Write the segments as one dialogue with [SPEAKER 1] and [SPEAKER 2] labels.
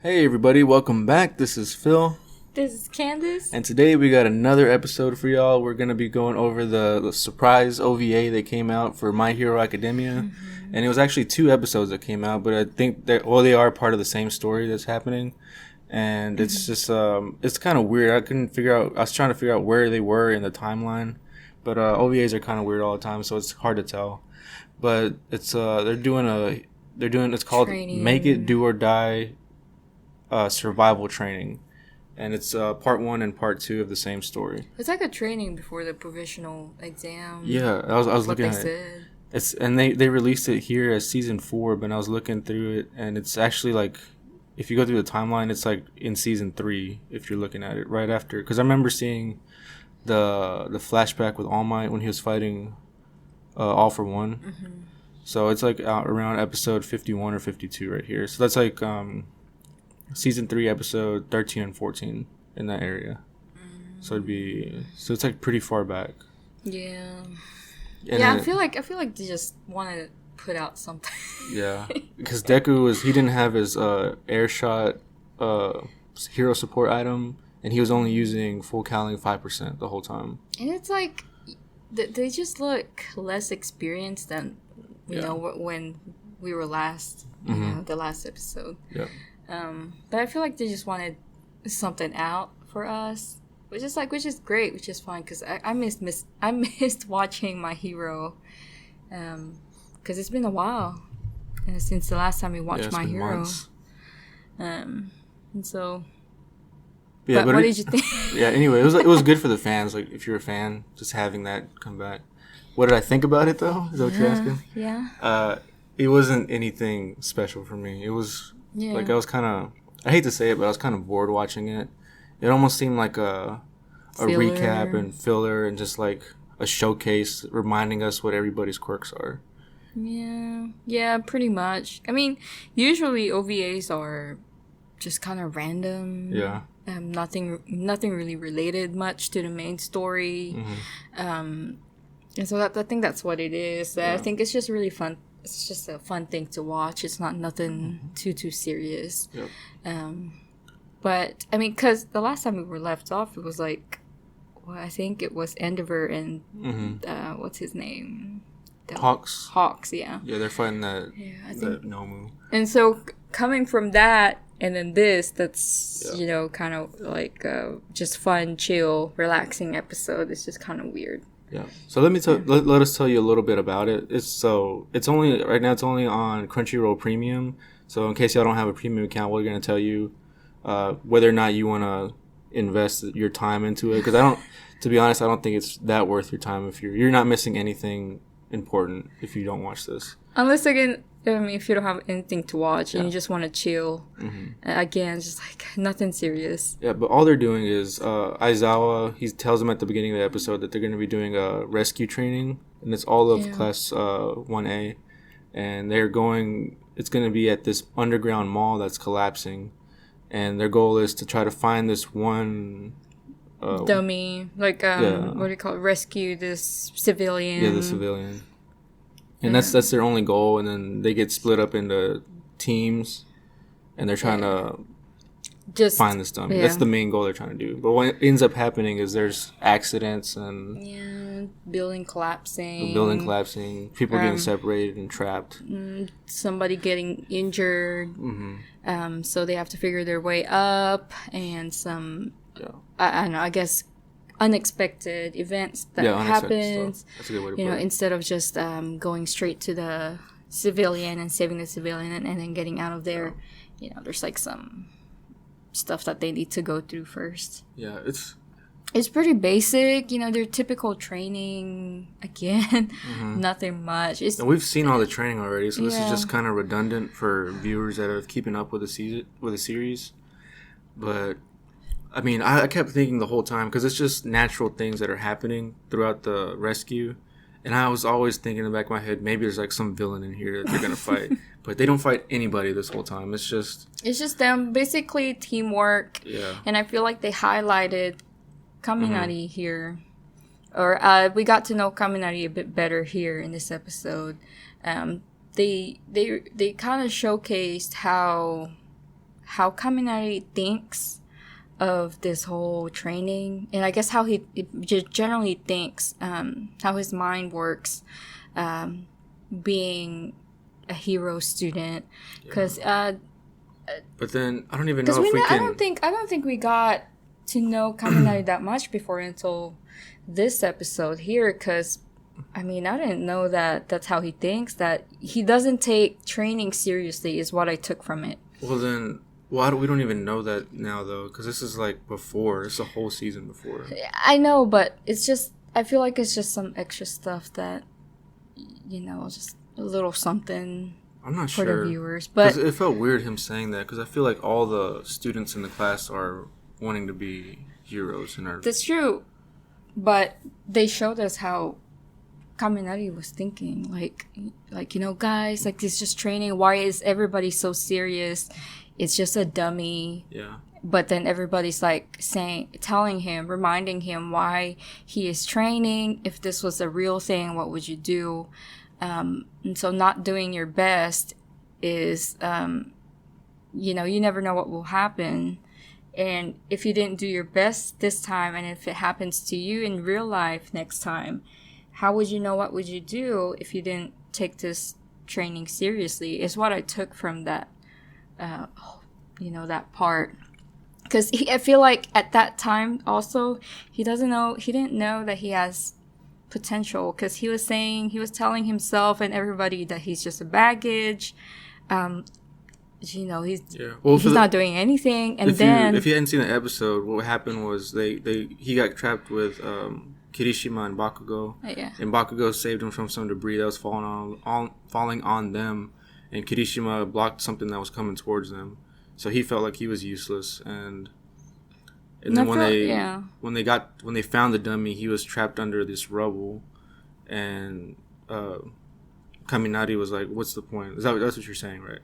[SPEAKER 1] Hey everybody, welcome back. This is Phil.
[SPEAKER 2] This is Candace.
[SPEAKER 1] And today we got another episode for y'all. We're going to be going over the surprise OVA that came out for My Hero Academia. Mm-hmm. And it was actually 2 episodes that came out, but I think they are part of the same story that's happening. And it's just, it's kind of weird. I was trying to figure out where they were in the timeline. But OVAs are kind of weird all the time, so it's hard to tell. But it's, it's called Training. Make It, Do or Die survival training. And it's part 1 and part 2 of the same story.
[SPEAKER 2] It's like a training before the provisional exam.
[SPEAKER 1] Yeah, I was looking at it. And they released it here as season 4, but I was looking through it, and it's actually like, if you go through the timeline, it's like in season 3 if you're looking at it right after. Because I remember seeing the flashback with All Might when he was fighting All for One. Mm-hmm. So it's like around episode 51 or 52 right here. So that's like season 3 episode 13 and 14 in that area. So it's like pretty far back.
[SPEAKER 2] Yeah. I feel like they just wanted to put out something.
[SPEAKER 1] Yeah, because Deku he didn't have his air shot hero support item, and he was only using full caling 5% the whole time.
[SPEAKER 2] And it's like they just look less experienced than you know when we were last, the last episode.
[SPEAKER 1] Yeah.
[SPEAKER 2] But I feel like they just wanted something out for us, which is great, which is fine, because I missed watching My Hero, because it's been a while since the last time we watched My Hero. And so, yeah, but what did you think?
[SPEAKER 1] Yeah, anyway, it was good for the fans. Like, if you're a fan, just having that come back. What did I think about it though? Is that what you're asking?
[SPEAKER 2] Yeah.
[SPEAKER 1] It wasn't anything special for me. It was. Yeah. Like, I hate to say it, but I was kind of bored watching it. It almost seemed like a recap and filler and just like a showcase reminding us what everybody's quirks are.
[SPEAKER 2] Yeah, pretty much. I mean, usually OVAs are just kind of random.
[SPEAKER 1] Yeah.
[SPEAKER 2] Nothing really related much to the main story. Mm-hmm. And so I think that's what it is. Yeah. I think it's just really fun. It's just a fun thing to watch. It's not nothing too serious. Yep. But I mean, because the last time we were left off, it was like, well, I think it was Endeavor and what's his name?
[SPEAKER 1] Hawks.
[SPEAKER 2] Hawks, yeah.
[SPEAKER 1] Yeah, they're fighting that Nomu.
[SPEAKER 2] And so coming from that and then this, that's kind of like just fun, chill, relaxing episode. It's just kind of weird.
[SPEAKER 1] Yeah. So let us tell you a little bit about it. It's only on Crunchyroll Premium. So in case y'all don't have a premium account, we're gonna tell you whether or not you want to invest your time into it. Because to be honest, I don't think it's that worth your time if you're not missing anything important if you don't watch this.
[SPEAKER 2] Unless if you don't have anything to watch and you just want to chill, again, just like nothing serious.
[SPEAKER 1] Yeah, but all they're doing is Aizawa, he tells them at the beginning of the episode that they're going to be doing a rescue training, and it's all of class 1A, and it's going to be at this underground mall that's collapsing, and their goal is to try to find this one
[SPEAKER 2] dummy, like what do you call it? Rescue this civilian.
[SPEAKER 1] Yeah, the civilian. And that's their only goal, and then they get split up into teams, and they're trying to just find this dummy. Yeah. That's the main goal they're trying to do. But what ends up happening is there's accidents and
[SPEAKER 2] building collapsing,
[SPEAKER 1] people getting separated and trapped,
[SPEAKER 2] somebody getting injured. Mm-hmm. So they have to figure their way up, and some I don't know, I guess unexpected events that happens.
[SPEAKER 1] That's a good way to put it.
[SPEAKER 2] Instead of just going straight to the civilian and saving the civilian and then getting out of there, there's like some stuff that they need to go through first.
[SPEAKER 1] Yeah,
[SPEAKER 2] it's pretty basic, their typical training again. Nothing much.
[SPEAKER 1] And we've seen all the training already, so this is just kind of redundant for viewers that are keeping up with the series. But I mean, I kept thinking the whole time, because it's just natural things that are happening throughout the rescue. And I was always thinking in the back of my head, maybe there's like some villain in here that they're going to fight. But they don't fight anybody this whole time. It's just them, basically teamwork. Yeah. And I feel like they highlighted Kaminari here. Or we got to know Kaminari a bit better here in this episode. They kind of showcased how
[SPEAKER 2] how Kaminari thinks of this whole training, and I guess how he just generally thinks, how his mind works, being a hero student. Because
[SPEAKER 1] but then I don't even know if we can.
[SPEAKER 2] I don't think we got to know Kaminari that much before until this episode here. Because I mean, I didn't know that that's how he thinks. That he doesn't take training seriously is what I took from it.
[SPEAKER 1] Well then. Well, we don't even know that now, though, because this is, like, before. It's a whole season before.
[SPEAKER 2] I know, but it's just... I feel like it's just some extra stuff that, you know, just a little something
[SPEAKER 1] I'm not
[SPEAKER 2] for
[SPEAKER 1] sure.
[SPEAKER 2] the viewers. But
[SPEAKER 1] it felt weird him saying that, because I feel like all the students in the class are wanting to be heroes.
[SPEAKER 2] That's true. But they showed us how Kaminari was thinking. Like, you know, guys, like, this is just training. Why is everybody so serious? It's just a dummy.
[SPEAKER 1] Yeah.
[SPEAKER 2] But then everybody's like telling him, reminding him why he is training. If this was a real thing, what would you do? And so not doing your best is, you know, you never know what will happen. And if you didn't do your best this time, and if it happens to you in real life next time, how would you know what would you do if you didn't take this training seriously? Is what I took from that. You know, that part, because I feel like at that time also he didn't know that he has potential, because he was telling himself and everybody that he's just a baggage. You know, he's not doing anything. And
[SPEAKER 1] if you hadn't seen the episode, what happened was he got trapped with Kirishima and Bakugo. And Bakugo saved him from some debris that was falling on them. And Kirishima blocked something that was coming towards them, so he felt like he was useless. And then when they found the dummy, he was trapped under this rubble, and Kaminari was like, "What's the point?" That's what you're saying, right?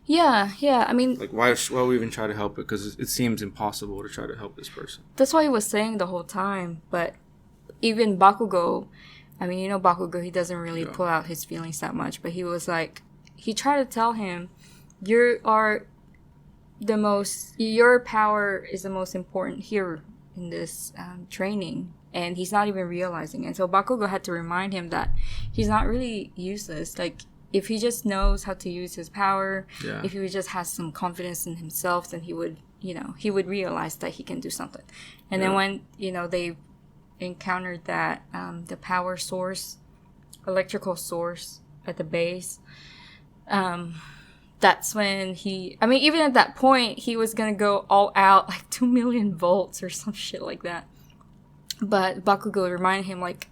[SPEAKER 2] Yeah. I mean,
[SPEAKER 1] like, why we even try to help it? Because it seems impossible to try to help this person.
[SPEAKER 2] That's what he was saying the whole time. But even Bakugo, I mean, you know, Bakugo, he doesn't really pull out his feelings that much, but he was like. He tried to tell him, your power is the most important here in this training. And he's not even realizing it. And so Bakugo had to remind him that he's not really useless. Like, if he just knows how to use his power, if he just has some confidence in himself, then he would realize that he can do something. And then when, you know, they encountered that, the power source, electrical source at the base, that's when even at that point, he was gonna go all out, like 2 million volts or some shit like that. But Bakugo reminded him, like,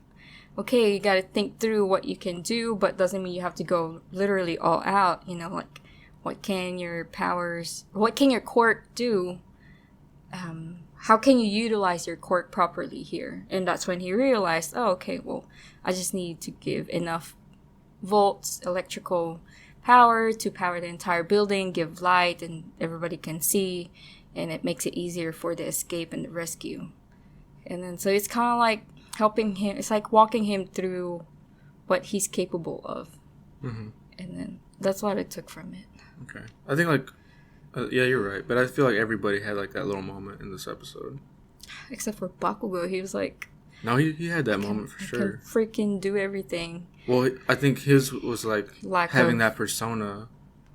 [SPEAKER 2] okay, you gotta think through what you can do, but doesn't mean you have to go literally all out, you know, like, what can your quirk do? How can you utilize your quirk properly here? And that's when he realized, oh, okay, well, I just need to give enough volts, electrical power to power the entire building, give light, and everybody can see, and it makes it easier for the escape and the rescue. And then so it's kind of like helping him, it's like walking him through what he's capable of. And then that's what I took from it.
[SPEAKER 1] Okay. I think, like, yeah, you're right, but I feel like everybody had, like, that little moment in this episode.
[SPEAKER 2] Except for Bakugo, he was like...
[SPEAKER 1] No, he had that moment for sure.
[SPEAKER 2] Can freaking do everything.
[SPEAKER 1] Well, I think his was, like, having that persona,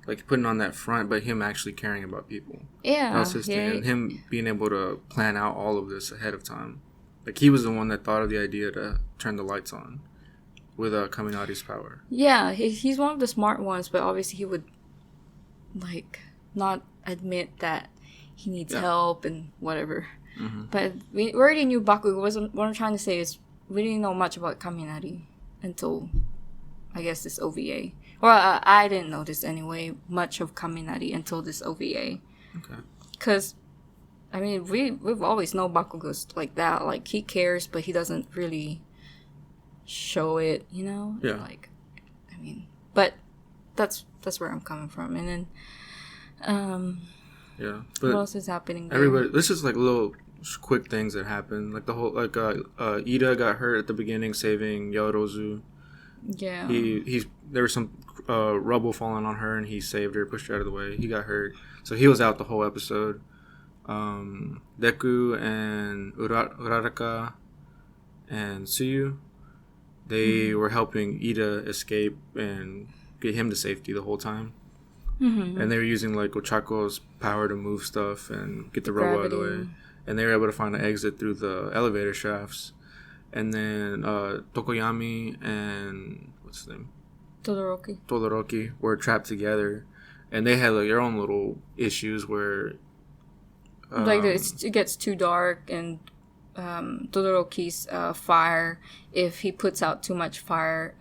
[SPEAKER 1] like, putting on that front, but him actually caring about people.
[SPEAKER 2] Yeah.
[SPEAKER 1] That was his thing. And him being able to plan out all of this ahead of time. Like, he was the one that thought of the idea to turn the lights on with Kaminari's power.
[SPEAKER 2] Yeah, he's one of the smart ones, but obviously he would, like, not admit that he needs help and whatever. But we already knew Bakugo. What I'm trying to say is we didn't know much about Kaminari until, I guess, this OVA. Well, I didn't notice anyway much of Kaminari until this OVA. Okay. Because, I mean, we've always known Bakugo's like that. Like, he cares, but he doesn't really show it, you know?
[SPEAKER 1] Yeah.
[SPEAKER 2] Like, I mean, but that's where I'm coming from. And then,
[SPEAKER 1] yeah. But
[SPEAKER 2] what else is happening there?
[SPEAKER 1] Everybody, this is like little quick things that happen. Like the whole, like, Ida got hurt at the beginning saving Yorozu.
[SPEAKER 2] Yeah.
[SPEAKER 1] There was some rubble falling on her, and he saved her, pushed her out of the way. He got hurt, so he was out the whole episode. Deku and Uraraka and Tsuyu, they were helping Ida escape and get him to safety the whole time. Mm-hmm. And they were using like Ochako's power to move stuff and get the rubble out of the way. And they were able to find an exit through the elevator shafts. And then Tokoyami and what's his name? Todoroki were trapped together, and they had like their own little issues where
[SPEAKER 2] like it gets too dark, and Todoroki's fire, if he puts out too much fire,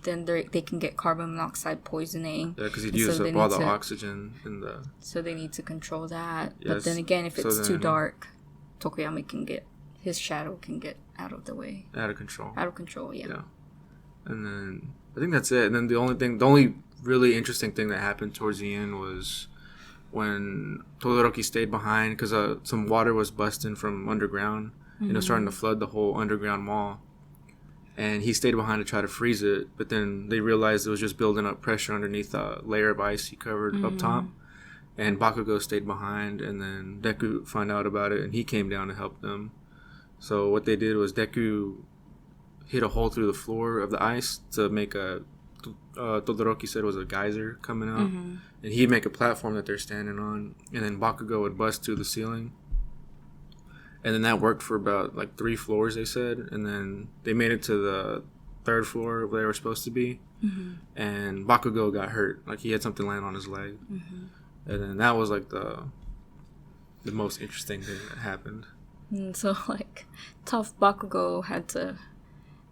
[SPEAKER 2] then they can get carbon monoxide poisoning.
[SPEAKER 1] Yeah, because he'd use up all the oxygen in the.
[SPEAKER 2] So they need to control that. Yes. But then again, if it's too dark, Tokoyami his shadow can get out of the way.
[SPEAKER 1] Out of control.
[SPEAKER 2] Yeah.
[SPEAKER 1] And then I think that's it. And then the only really interesting thing that happened towards the end was when Todoroki stayed behind because some water was busting from underground, and it was starting to flood the whole underground mall. And he stayed behind to try to freeze it, but then they realized it was just building up pressure underneath a layer of ice he covered up top. And Bakugo stayed behind, and then Deku found out about it, and he came down to help them. So what they did was Deku hit a hole through the floor of the ice to make Todoroki said it was a geyser coming out. And he'd make a platform that they're standing on, and then Bakugo would bust through the ceiling. And then that worked for about like 3 floors, they said. And then they made it to the 3rd floor where they were supposed to be. And Bakugo got hurt. Like he had something land on his leg. And then that was like the most interesting thing that happened.
[SPEAKER 2] And so like tough Bakugo had to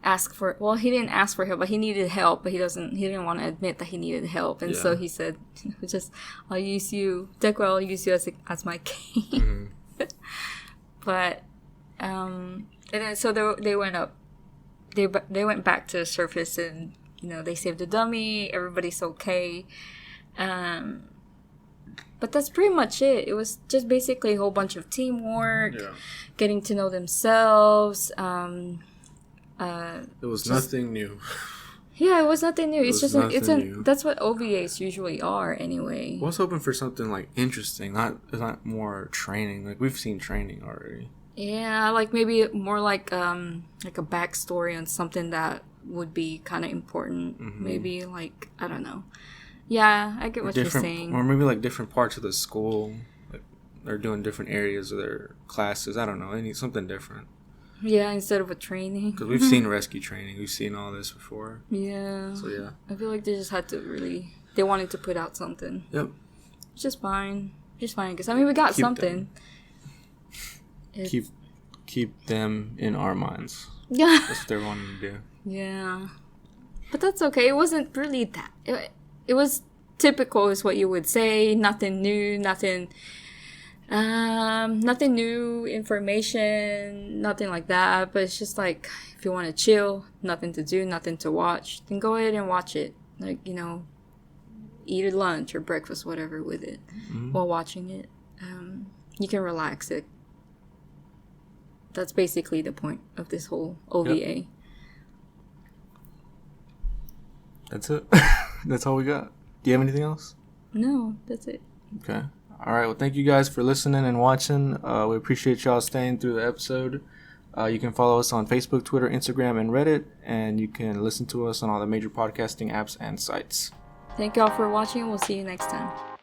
[SPEAKER 2] ask for, well, he didn't ask for help, but he needed help, but he didn't want to admit that he needed help. And so he said, I'll use you, Deku, I'll use you as my king. But and then so they went up, they went back to the surface, and they saved the dummy, everybody's okay. But that's pretty much it. It was just basically a whole bunch of teamwork, getting to know themselves.
[SPEAKER 1] It was nothing new.
[SPEAKER 2] Yeah, it was nothing new. It's just that's what OVAs usually are anyway.
[SPEAKER 1] I was hoping for something like interesting, not more training. Like we've seen training already.
[SPEAKER 2] Yeah, like maybe more like a backstory on something that would be kind of important. Maybe like, I don't know. Yeah, I get what you're saying.
[SPEAKER 1] Or maybe like different parts of the school, like they're doing different areas of their classes. I don't know, something different.
[SPEAKER 2] Yeah, instead of a training.
[SPEAKER 1] Because we've seen rescue training. We've seen all this before.
[SPEAKER 2] Yeah.
[SPEAKER 1] So, yeah.
[SPEAKER 2] I feel like they just had to they wanted to put out something.
[SPEAKER 1] Yep.
[SPEAKER 2] It's just fine. Just fine. Because, I mean, we got something.
[SPEAKER 1] Keep them in our minds.
[SPEAKER 2] Yeah.
[SPEAKER 1] That's what they're wanting to do. Yeah.
[SPEAKER 2] But that's okay. It wasn't really that. It was typical is what you would say. Nothing new. Nothing new information, nothing like that. But it's just like, if you want to chill, nothing to do, nothing to watch, then go ahead and watch it. Like, eat a lunch or breakfast, whatever, with it while watching it. You can relax it. That's basically the point of this whole OVA. Yep.
[SPEAKER 1] That's it. That's all we got. Do you have anything else?
[SPEAKER 2] No, that's it.
[SPEAKER 1] Okay. All right. Well, thank you guys for listening and watching. We appreciate y'all staying through the episode. You can follow us on Facebook, Twitter, Instagram, and Reddit. And you can listen to us on all the major podcasting apps and sites.
[SPEAKER 2] Thank y'all for watching. We'll see you next time.